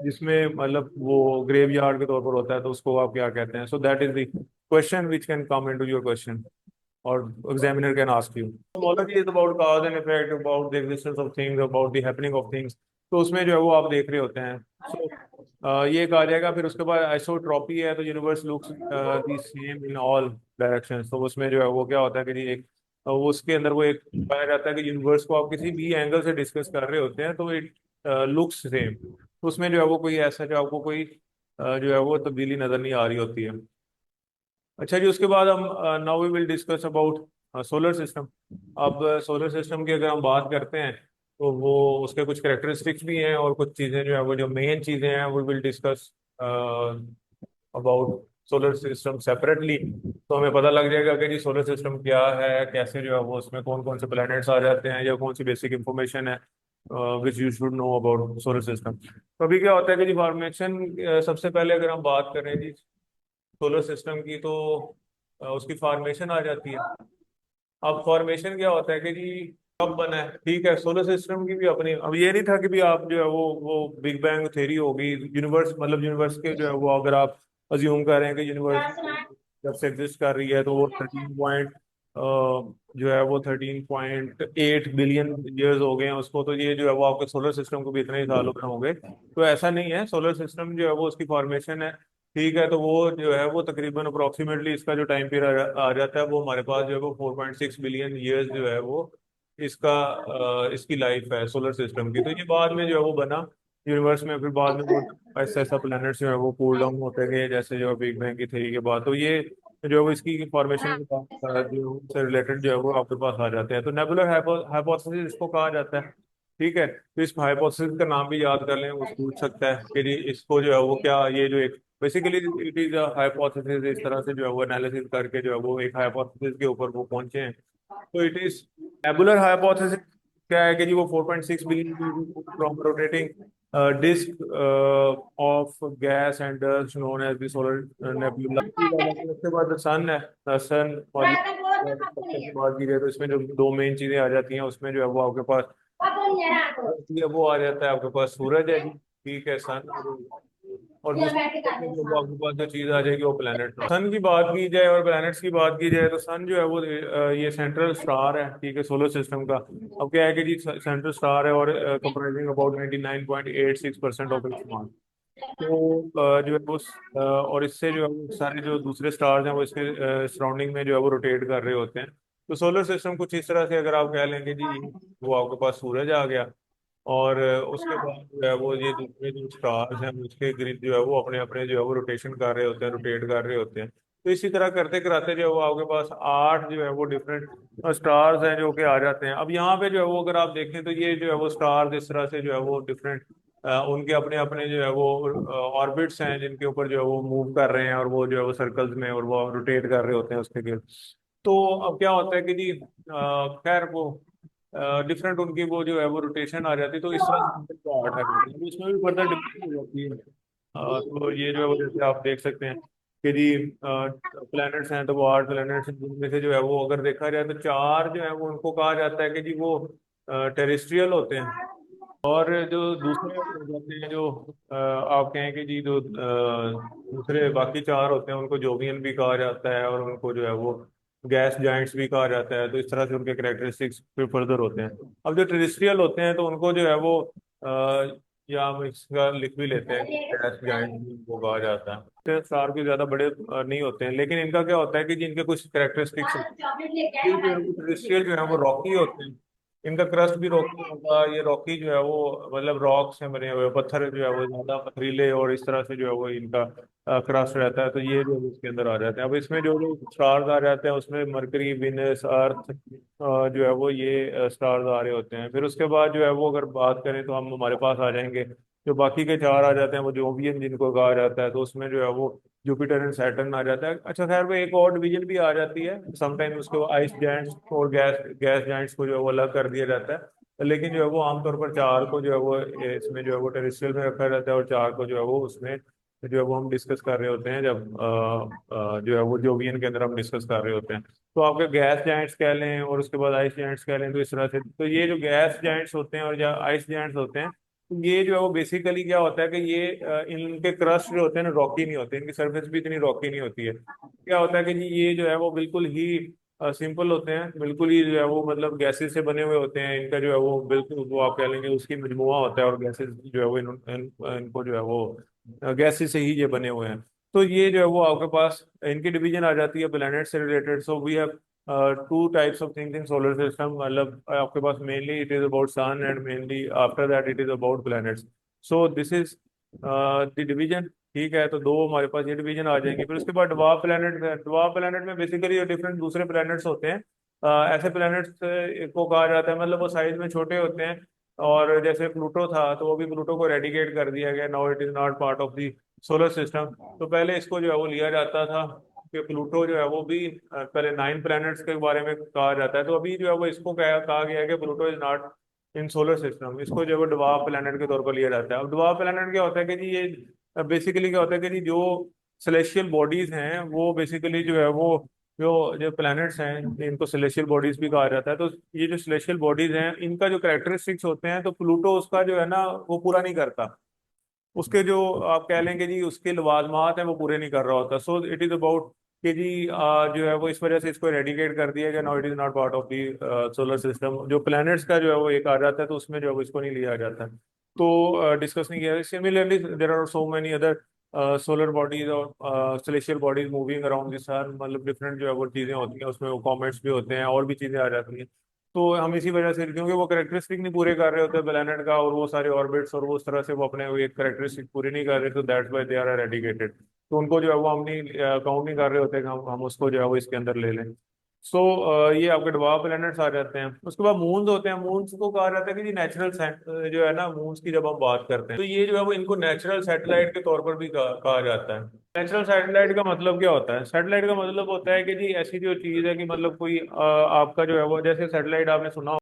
जिसमें मतलब वो ग्रेवयार्ड के तौर पर होता है, तो उसको आप क्या कहते हैं? So that is the question which can come into your question, or examiner can ask you. Homology is about cause and effect, about the existence of things, about the happening of things. तो उसमें जो है वो आप देख रहे होते हैं। ये कहा जाएगा। फिर उसके बाद आइसोट्रॉपी है, तो universe looks the same in all directions. तो उसमें जो है वो क्या होता है कि जी एक वो उसके अंदर वो एक पाया जाता है कि यूनिवर्स को आप किसी भी एंगल से डिस्कस कर रहे होते हैं तो इट लुक्स सेम। तो उसमें जो है वो कोई ऐसा जो आपको कोई जो है वो तब्दीली नजर नहीं आ रही होती है। अच्छा जी, उसके बाद हम now we will discuss about solar system. अब सोलर सिस्टम की अगर हम बात करते हैं तो वो उसके कुछ करेक्टरिस्टिक्स भी हैं और कुछ चीज़ें जो है वो जो मेन चीज़ें हैं we will discuss about solar system separately. तो हमें पता लग जाएगा कि जी सोलर सिस्टम क्या है, कैसे जो है वो उसमें कौन कौन से प्लैनेट्स आ जाते हैं, या कौन सी बेसिक इंफॉर्मेशन है which you should know about solar system. तो अभी क्या होता है कि जी फॉर्मेशन, सबसे पहले अगर हम बात करें जी सोलर सिस्टम की, तो उसकी फॉर्मेशन आ जाती है। अब फॉर्मेशन क्या होता है कि जी कब बना है, ठीक है। सोलर सिस्टम की भी अपनी, अब ये नहीं था कि भी आप जो है वो बिग बैंग थ्योरी होगी। यूनिवर्स मतलब यूनिवर्स के जो है वो अगर आप अज्यूम कर रहे हैं कि यूनिवर्स जब से एग्जिस्ट कर रही है तो वो 13 पॉइंट जो है वो 13.8 बिलियन ईयर्स हो गए हैं उसको, तो ये जो है वो आपके सोलर सिस्टम को भी इतने ही सालों में हो गए। तो ऐसा नहीं है। सोलर सिस्टम जो है वो उसकी फॉर्मेशन है, ठीक है। तो वो जो है वो तकरीबन अप्रोक्सीमेटली इसका जो टाइम पीरियड आ जाता है वो हमारे पास जो है वो 4.6 बिलियन ईयर्स जो है वो इसका इसकी लाइफ है सोलर सिस्टम की। तो ये बाद में जो है वो बना यूनिवर्स में। फिर बाद में वो ऐसा ऐसा प्लैनेट्स जो है वो कूल डाउन होते गए, जैसे जो बिग बैंग की थ्योरी के बाद। तो ये जो है वो इसकी फॉर्मेशन के बाद जो से रिलेटेड जो है वो आपके पास आ जाते हैं। तो नेबुलर हाइपोथेसिस इसको कहा जाता है, ठीक है। तो इस हाइपोथेसिस का नाम भी याद कर लें, वो पूछ सकता है कि जी इसको जो है वो क्या, ये जो एक बेसिकली इट इज हाइपोथेसिस। इस तरह से जो है वो एनालिसिस करके जो है वो एक हाइपोथेसिस के ऊपर वो पहुंचे हैं। तो इट इज नेबुलर हाइपोथेसिस। क्या है कि जी वो 4.6 billion from rotating disc of gas and dust known as the solar nebula. उसके बाद सन है, सन और स्ट्रक्चर की बात की जाए तो इसमें जो दो मेन चीजें आ जाती हैं उसमें जो है वो आपके पास ये वो आ जाता है आपके पास सूरज है जी, ठीक है, सन। और दूसरी तरफ में जो वो आपके पास जो चीज आ जाएगी वो प्लेनेट। सन की बात की जाए और प्लैनेट्स की बात की जाए तो सन जो है वो ये सेंट्रल स्टार है, ठीक है, सोलर सिस्टम का। अब क्या है कि जी सेंट्रल स्टार है और comprising about 99.86% of its mass. तो जो है वो और इससे जो है वो सारे जो दूसरे स्टार्स हैं वो इसके सराउंडिंग में जो है वो रोटेट कर रहे होते हैं। तो सोलर सिस्टम कुछ इस तरह से अगर आप कह लेंगे जी, वो आपके पास सूरज आ गया और उसके बाद जो है वो ये दूसरे जो स्टार्स हैं उसके गिर्द जो है वो अपने अपने जो है वो रोटेशन कर रहे होते हैं, रोटेट कर रहे होते हैं। तो इसी तरह करते कराते जो है वो आपके पास आठ जो है वो डिफरेंट स्टार्स हैं जो कि आ जाते हैं। अब यहाँ पे जो है वो अगर आप देखें तो ये जो है वो स्टार्स इस तरह से जो है वो डिफरेंट उनके अपने अपने जो है वो ऑर्बिट्स हैं जिनके ऊपर जो है वो मूव कर रहे हैं और वो जो है वो सर्कल्स में और वो रोटेट कर रहे होते हैं उसके गिर्द। तो अब क्या होता है कि जी खैर वो डिफरेंट उनकी वो जो है वो रोटेशन आ जाती है। तो इस तरह से आठ है, तो उसमें भी फर्दर डिफरेंस हो जाती है। तो ये जो है वो जैसे आप देख सकते हैं कि जी प्लैनेट्स हैं तो वो आठ प्लैनेट्स हैं, जिनमें से जो है वो अगर देखा जाए तो चार जो है वो उनको कहा जाता है कि जी वो टेरेस्ट्रियल होते हैं। और जो दूसरे हो जाते हैं जो आप कहें कि जी जो दूसरे बाकी चार होते हैं उनको जोवियन भी कहा जाता है और उनको जो है वो गैस जाइंट्स भी कहा जाता है। तो इस तरह से उनके कैरेक्टरिस्टिक्स फिर फर्दर होते हैं। अब जो टेरेस्ट्रियल होते हैं तो उनको जो है वो या हम इसका लिख भी लेते हैं गैस जाइंट उनको कहा जाता है। तो स्टार के ज्यादा बड़े नहीं होते हैं, लेकिन इनका क्या होता है कि जिनके कुछ कैरेक्टरिस्टिक्स ये जो है वो टेरेस्ट्रियल जो है वो रॉकी होते हैं। इनका क्रस्ट भी रॉकी होगा। ये रॉकी जो है वो मतलब रॉक से बने हुए पत्थर जो है वो ज्यादा पथरीले और इस तरह से जो है वो इनका क्रस्ट रहता है। तो ये जो है इसके अंदर आ जाते हैं। अब इसमें जो जो स्टार्स आ जाते हैं उसमें मरकरी, विनस, अर्थ जो है वो ये स्टार्स आ रहे होते हैं। फिर उसके बाद जो है वो अगर बात करें तो हम हमारे पास आ जाएंगे जो बाकी के चार आ जाते हैं वो जोवियन जिनको कहा जाता है। तो उसमें जो है वो जुपिटर एंड सैटर्न आ जाता है। अच्छा खैर वो एक और डिवीजन भी आ जाती है समटाइम, उसको आइस जायंट्स और गैस गैस जायंट्स को जो है वो अलग कर दिया जाता है। लेकिन जो है वो आमतौर पर चार को जो है वो इसमें जो है वो टेरेस्ट्रियल में रखा जाता है और चार को जो है वो उसमें जो है वो हम डिस्कस कर रहे होते हैं जब जो है वो जोवियन के अंदर हम डिस्कस कर रहे होते हैं। तो आपके गैस जायंट्स कह लें और उसके बाद आइस जायंट्स कह लें। तो इस तरह से तो ये जो गैस जायंट्स होते हैं और या आइस जायंट्स होते हैं ये जो है वो बेसिकली क्या होता है कि ये इनके क्रस्ट जो होते हैं ना रॉकी नहीं होते, इनकी सरफेस भी इतनी रॉकी नहीं होती है। क्या होता है कि जी ये जो है वो बिल्कुल ही सिंपल होते हैं, बिल्कुल ही जो है वो मतलब गैसेस से बने हुए होते हैं। इनका जो है वो बिल्कुल वो आप कह लेंगे उसकी मजमुआ होता है, और गैसेस जो है वो इनको जो है वो गैसेस से ही ये बने हुए हैं। तो ये जो है वो आपके पास इनकी डिवीजन आ जाती है प्लैनेट से related. So we have two types of things in solar system. मतलब आपके पास mainly it is about sun, and mainly after that it is about planets. So this is the division. ठीक है, तो दो हमारे पास ये डिवीजन आ जाएंगे। फिर उसके बाद ड्वार्फ प्लैनेट है। ड्वार्फ प्लैनेट में बेसिकली डिफरेंट दूसरे प्लैनेट्स होते हैं। ऐसे प्लैनेट्स को कहा जाता है, मतलब वो साइज में छोटे होते हैं। और जैसे प्लूटो था, तो वो भी प्लूटो को रेडिकेट कर दिया गया, now it is not part of the solar system. तो पहले इसको जो है वो लिया जाता था कि प्लूटो जो है वो भी पहले 9 प्लैनेट्स के बारे में कहा जाता है। तो अभी जो है वो इसको कहा गया है कि Pluto is not in solar system. इसको जो है वो डवार्फ प्लैनेट के तौर पर लिया जाता है। अब डवार्फ प्लैनेट क्या होता है कि जी ये बेसिकली क्या होता है कि जी जो सेलेस्टियल बॉडीज हैं वो बेसिकली जो है वो जो जो प्लैनेट्स हैं इनको सेलेस्टियल बॉडीज भी कहा जाता है। तो ये जो सेलेस्टियल बॉडीज हैं इनका जो कैरेक्टरिस्टिक्स होते हैं, तो प्लूटो उसका जो है ना वो पूरा नहीं करता। उसके जो आप कह लेंगे जी उसके लवाजमात हैं वो पूरे नहीं कर रहा होता। सो इट इज अबाउट कि जी जो है वो इस वजह से इसको रेडिकेट कर दिया गया, now it is not part of the solar system. जो प्लैनेट्स का जो है वो एक आ जाता है, तो उसमें जो है वो इसको नहीं लिया जाता। तो डिस्कस नहीं किया। Similarly there are so many other solar bodies और celestial bodies moving around the sun. मतलब डिफरेंट जो है वो चीजें होती हैं उसमें, वो कॉमेट्स भी होते हैं और भी चीजें आ जाती हैं। तो हम इसी वजह से, क्योंकि वो करेक्टरिस्टिक नहीं पूरे कर रहे होते प्लेनेट का, और वो सारे ऑर्बिट्स और वो उस तरह से वो अपने एक करेक्टरिस्टिक पूरी नहीं कर रहे, तो that's why they are eradicated. तो उनको जो है वो हम नहीं काउंट नहीं कर रहे होते कि हम उसको जो है वो इसके अंदर ले लें। सो ये आपके डवार्फ प्लैनेट्स आ जाते हैं। उसके बाद मून्स होते हैं। मून्स को कहा जाता है कि जी नेचुरल जो है ना, मून्स की जब हम बात करते हैं तो ये जो है वो इनको नेचुरल सैटेलाइट के तौर पर भी कहा जाता है। नेचुरल सैटेलाइट का मतलब क्या होता है? सैटेलाइट का मतलब होता है कि जी ऐसी जो चीज है कि मतलब कोई आपका जो है वो, जैसे सैटेलाइट आपने सुना